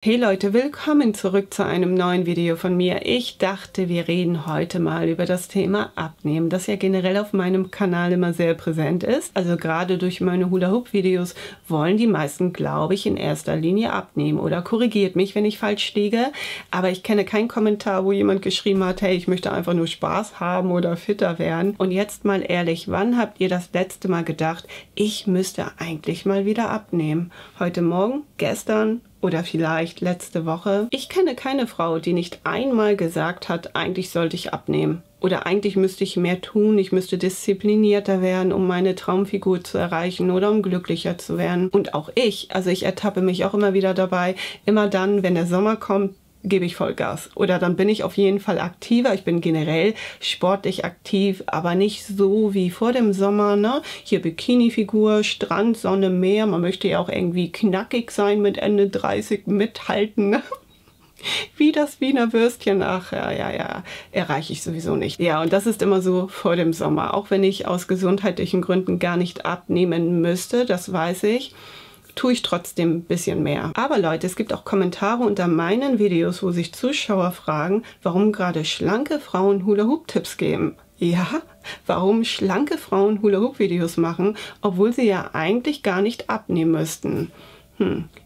Hey Leute, willkommen zurück zu einem neuen Video von mir. Ich dachte, wir reden heute mal über das Thema Abnehmen, das ja generell auf meinem Kanal immer sehr präsent ist. Also gerade durch meine Hula-Hoop-Videos wollen die meisten, glaube ich, in erster Linie abnehmen. Oder korrigiert mich, wenn ich falsch liege. Aber ich kenne keinen Kommentar, wo jemand geschrieben hat, hey, ich möchte einfach nur Spaß haben oder fitter werden. Und jetzt mal ehrlich, wann habt ihr das letzte Mal gedacht, ich müsste eigentlich mal wieder abnehmen? Heute Morgen? Gestern? Oder vielleicht letzte Woche. Ich kenne keine Frau, die nicht einmal gesagt hat, eigentlich sollte ich abnehmen. Oder eigentlich müsste ich mehr tun, ich müsste disziplinierter werden, um meine Traumfigur zu erreichen oder um glücklicher zu werden. Und auch ich, also ich ertappe mich auch immer wieder dabei, immer dann, wenn der Sommer kommt, gebe ich Vollgas. Oder dann bin ich auf jeden Fall aktiver. Ich bin generell sportlich aktiv, aber nicht so wie vor dem Sommer, ne? Hier Bikini-Figur, Strand, Sonne, Meer. Man möchte ja auch irgendwie knackig sein mit Ende 30, mithalten, ne? Wie das Wiener Würstchen. Ach, ja, erreiche ich sowieso nicht. Ja, und das ist immer so vor dem Sommer. Auch wenn ich aus gesundheitlichen Gründen gar nicht abnehmen müsste, das weiß ich, tue ich trotzdem ein bisschen mehr. Aber Leute, es gibt auch Kommentare unter meinen Videos, wo sich Zuschauer fragen, warum gerade schlanke Frauen Hula-Hoop-Tipps geben. Ja, warum schlanke Frauen Hula-Hoop-Videos machen, obwohl sie ja eigentlich gar nicht abnehmen müssten.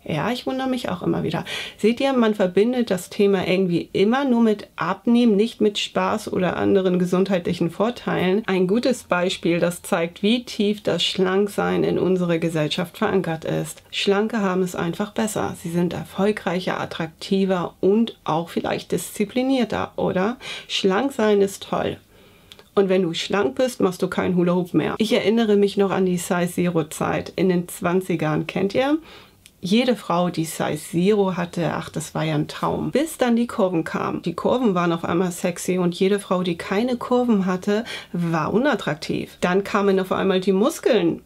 Ja, ich wundere mich auch immer wieder. Seht ihr, man verbindet das Thema irgendwie immer nur mit Abnehmen, nicht mit Spaß oder anderen gesundheitlichen Vorteilen. Ein gutes Beispiel, das zeigt, wie tief das Schlanksein in unserer Gesellschaft verankert ist. Schlanke haben es einfach besser. Sie sind erfolgreicher, attraktiver und auch vielleicht disziplinierter, oder? Schlank sein ist toll. Und wenn du schlank bist, machst du keinen Hula-Hoop mehr. Ich erinnere mich noch an die Size Zero Zeit in den 20ern. Kennt ihr? Jede Frau, die Size Zero hatte, ach, das war ja ein Traum. Bis dann die Kurven kamen. Die Kurven waren auf einmal sexy und jede Frau, die keine Kurven hatte, war unattraktiv. Dann kamen auf einmal die Muskeln.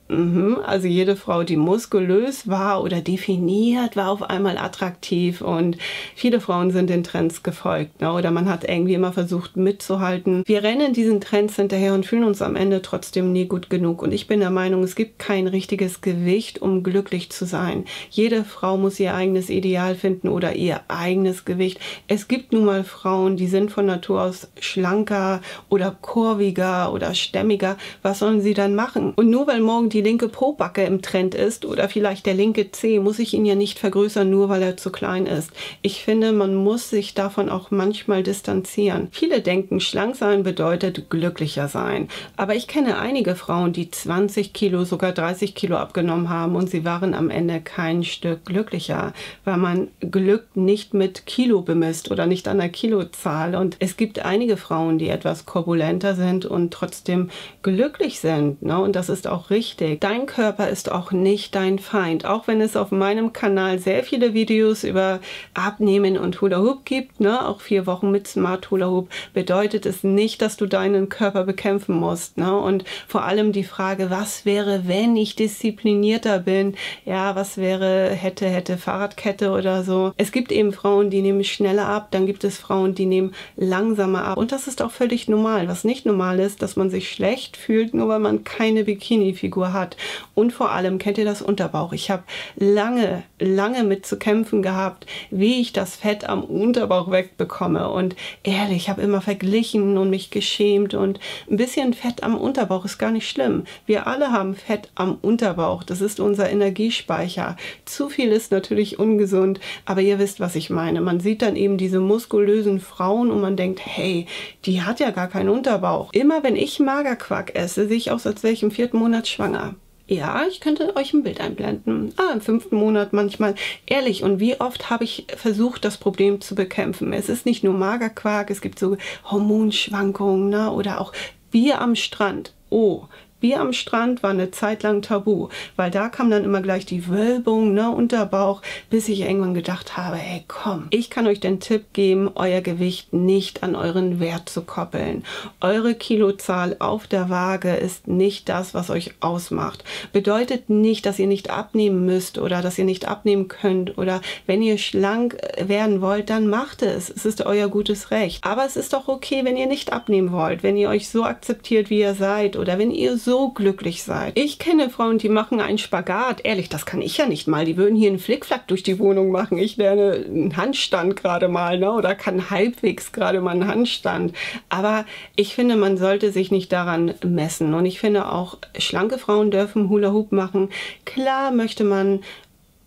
Also jede Frau, die muskulös war oder definiert, war auf einmal attraktiv und viele Frauen sind den Trends gefolgt, ne? Oder man hat irgendwie immer versucht mitzuhalten. Wir rennen diesen Trends hinterher und fühlen uns am Ende trotzdem nie gut genug. Und ich bin der Meinung, es gibt kein richtiges Gewicht, um glücklich zu sein. Jede Frau muss ihr eigenes Ideal finden oder ihr eigenes Gewicht. Es gibt nun mal Frauen, die sind von Natur aus schlanker oder kurviger oder stämmiger. Was sollen sie dann machen? Und nur weil morgen die linke Pobacke im Trend ist oder vielleicht der linke Zeh, muss ich ihn ja nicht vergrößern, nur weil er zu klein ist. Ich finde, man muss sich davon auch manchmal distanzieren. Viele denken, schlank sein bedeutet glücklicher sein. Aber ich kenne einige Frauen, die 20 Kilo, sogar 30 Kilo abgenommen haben und sie waren am Ende kein Stück glücklicher, weil man Glück nicht mit Kilo bemisst oder nicht an der Kilozahl. Und es gibt einige Frauen, die etwas korpulenter sind und trotzdem glücklich sind, ne? Und das ist auch richtig. Dein Körper ist auch nicht dein Feind. Auch wenn es auf meinem Kanal sehr viele Videos über Abnehmen und Hula Hoop gibt, ne? Auch 4 Wochen mit Smart Hula Hoop, bedeutet es nicht, dass du deinen Körper bekämpfen musst, ne? Und vor allem die Frage, was wäre, wenn ich disziplinierter bin? Ja, was wäre, hätte Fahrradkette oder so. Es gibt eben Frauen, die nehmen schneller ab, dann gibt es Frauen, die nehmen langsamer ab. Und das ist auch völlig normal. Was nicht normal ist, dass man sich schlecht fühlt, nur weil man keine Bikini-Figur hat. Und vor allem, kennt ihr das Unterbauch? Ich habe lange mit zu kämpfen gehabt, wie ich das Fett am Unterbauch wegbekomme. Und ehrlich, ich habe immer verglichen und mich geschämt. Und ein bisschen Fett am Unterbauch ist gar nicht schlimm. Wir alle haben Fett am Unterbauch. Das ist unser Energiespeicher. Zu viel ist natürlich ungesund, aber ihr wisst, was ich meine. Man sieht dann eben diese muskulösen Frauen und man denkt, hey, die hat ja gar keinen Unterbauch. Immer wenn ich Magerquark esse, sehe ich aus, als wäre ich im 4. Monat schwanger. Ja, ich könnte euch ein Bild einblenden. Im 5. Monat manchmal. Ehrlich, und wie oft habe ich versucht, das Problem zu bekämpfen? Es ist nicht nur Magerquark, es gibt so Hormonschwankungen, ne? Oder auch Bier am Strand. Oh, Bier am Strand war eine Zeit lang tabu, weil da kam dann immer gleich die Wölbung, ne, Unterbauch, bis ich irgendwann gedacht habe, hey komm, ich kann euch den Tipp geben, euer Gewicht nicht an euren Wert zu koppeln. Eure Kilozahl auf der Waage ist nicht das, was euch ausmacht. Bedeutet nicht, dass ihr nicht abnehmen müsst oder dass ihr nicht abnehmen könnt oder wenn ihr schlank werden wollt, dann macht es. Es ist euer gutes Recht. Aber es ist doch okay, wenn ihr nicht abnehmen wollt, wenn ihr euch so akzeptiert, wie ihr seid oder wenn ihr so so glücklich seid. Ich kenne Frauen, die machen einen Spagat. Ehrlich, das kann ich ja nicht mal. Die würden hier einen Flickflack durch die Wohnung machen. Ich lerne einen Handstand gerade mal, ne? Oder kann halbwegs gerade mal einen Handstand. Aber ich finde, man sollte sich nicht daran messen. Und ich finde auch, schlanke Frauen dürfen Hula Hoop machen. Klar möchte man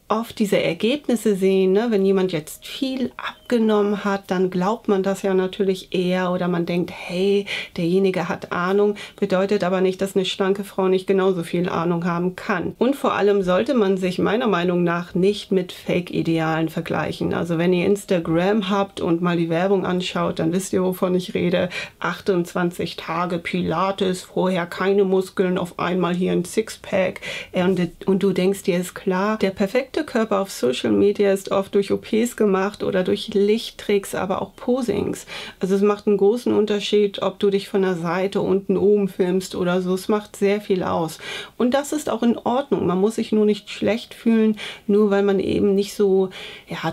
oft diese Ergebnisse sehen, ne? Wenn jemand jetzt viel abgenommen hat, dann glaubt man das ja natürlich eher oder man denkt, hey, derjenige hat Ahnung, bedeutet aber nicht, dass eine schlanke Frau nicht genauso viel Ahnung haben kann. Und vor allem sollte man sich meiner Meinung nach nicht mit Fake-Idealen vergleichen. Also wenn ihr Instagram habt und mal die Werbung anschaut, dann wisst ihr, wovon ich rede. 28 Tage Pilates, vorher keine Muskeln, auf einmal hier ein Sixpack und du denkst dir, ist klar, der perfekte Körper auf Social Media ist oft durch OPs gemacht oder durch Lichttricks, aber auch Posings. Also es macht einen großen Unterschied, ob du dich von der Seite unten oben filmst oder so. Es macht sehr viel aus. Und das ist auch in Ordnung. Man muss sich nur nicht schlecht fühlen, nur weil man eben nicht so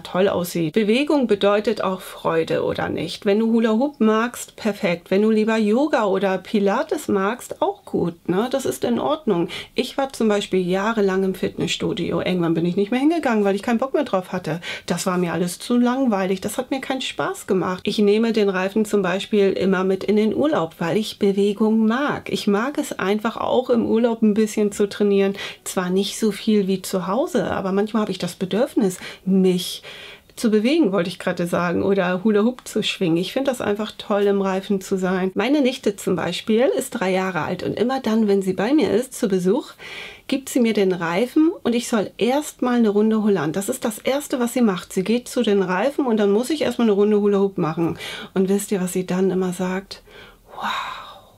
toll aussieht. Bewegung bedeutet auch Freude, oder nicht? Wenn du Hula Hoop magst, perfekt. Wenn du lieber Yoga oder Pilates magst, auch gut, ne? Das ist in Ordnung. Ich war zum Beispiel jahrelang im Fitnessstudio. Irgendwann bin ich nicht mehr hingegangen, weil ich keinen Bock mehr drauf hatte. Das war mir alles zu langweilig. Das hat mir keinen Spaß gemacht. Ich nehme den Reifen zum Beispiel immer mit in den Urlaub, weil ich Bewegung mag. Ich mag es einfach auch im Urlaub ein bisschen zu trainieren. Zwar nicht so viel wie zu Hause, aber manchmal habe ich das Bedürfnis, mich zu bewegen, wollte ich gerade sagen, oder Hula Hoop zu schwingen. Ich finde das einfach toll, im Reifen zu sein. Meine Nichte zum Beispiel ist 3 Jahre alt und immer dann, wenn sie bei mir ist, zu Besuch, gibt sie mir den Reifen und ich soll erstmal eine Runde Holland. Das ist das Erste, was sie macht. Sie geht zu den Reifen und dann muss ich erstmal eine Runde Hula Hoop machen. Und wisst ihr, was sie dann immer sagt? Wow,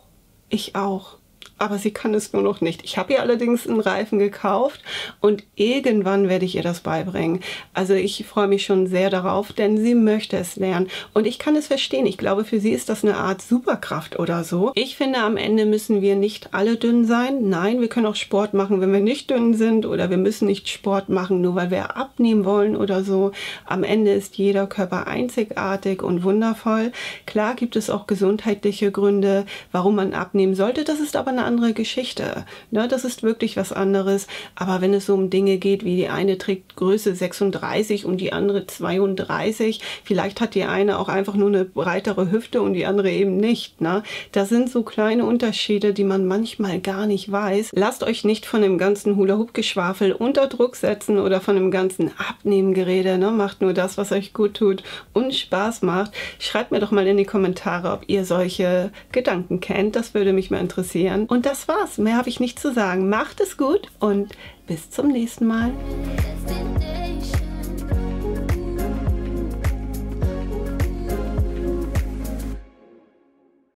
ich auch. Aber sie kann es nur noch nicht. Ich habe ihr allerdings einen Reifen gekauft und irgendwann werde ich ihr das beibringen. Also ich freue mich schon sehr darauf, denn sie möchte es lernen. Und ich kann es verstehen. Ich glaube, für sie ist das eine Art Superkraft oder so. Ich finde, am Ende müssen wir nicht alle dünn sein. Nein, wir können auch Sport machen, wenn wir nicht dünn sind. Oder wir müssen nicht Sport machen, nur weil wir abnehmen wollen oder so. Am Ende ist jeder Körper einzigartig und wundervoll. Klar gibt es auch gesundheitliche Gründe, warum man abnehmen sollte. Das ist aber eine andere Geschichte. Ne, das ist wirklich was anderes. Aber wenn es so um Dinge geht, wie die eine trägt Größe 36 und die andere 32, vielleicht hat die eine auch einfach nur eine breitere Hüfte und die andere eben nicht. Ne? Das sind so kleine Unterschiede, die man manchmal gar nicht weiß. Lasst euch nicht von dem ganzen Hula-Hoop-Geschwafel unter Druck setzen oder von dem ganzen Abnehmgerede. Ne? Macht nur das, was euch gut tut und Spaß macht. Schreibt mir doch mal in die Kommentare, ob ihr solche Gedanken kennt. Das würde mich mal interessieren. Und das war's. Mehr habe ich nicht zu sagen. Macht es gut und bis zum nächsten Mal.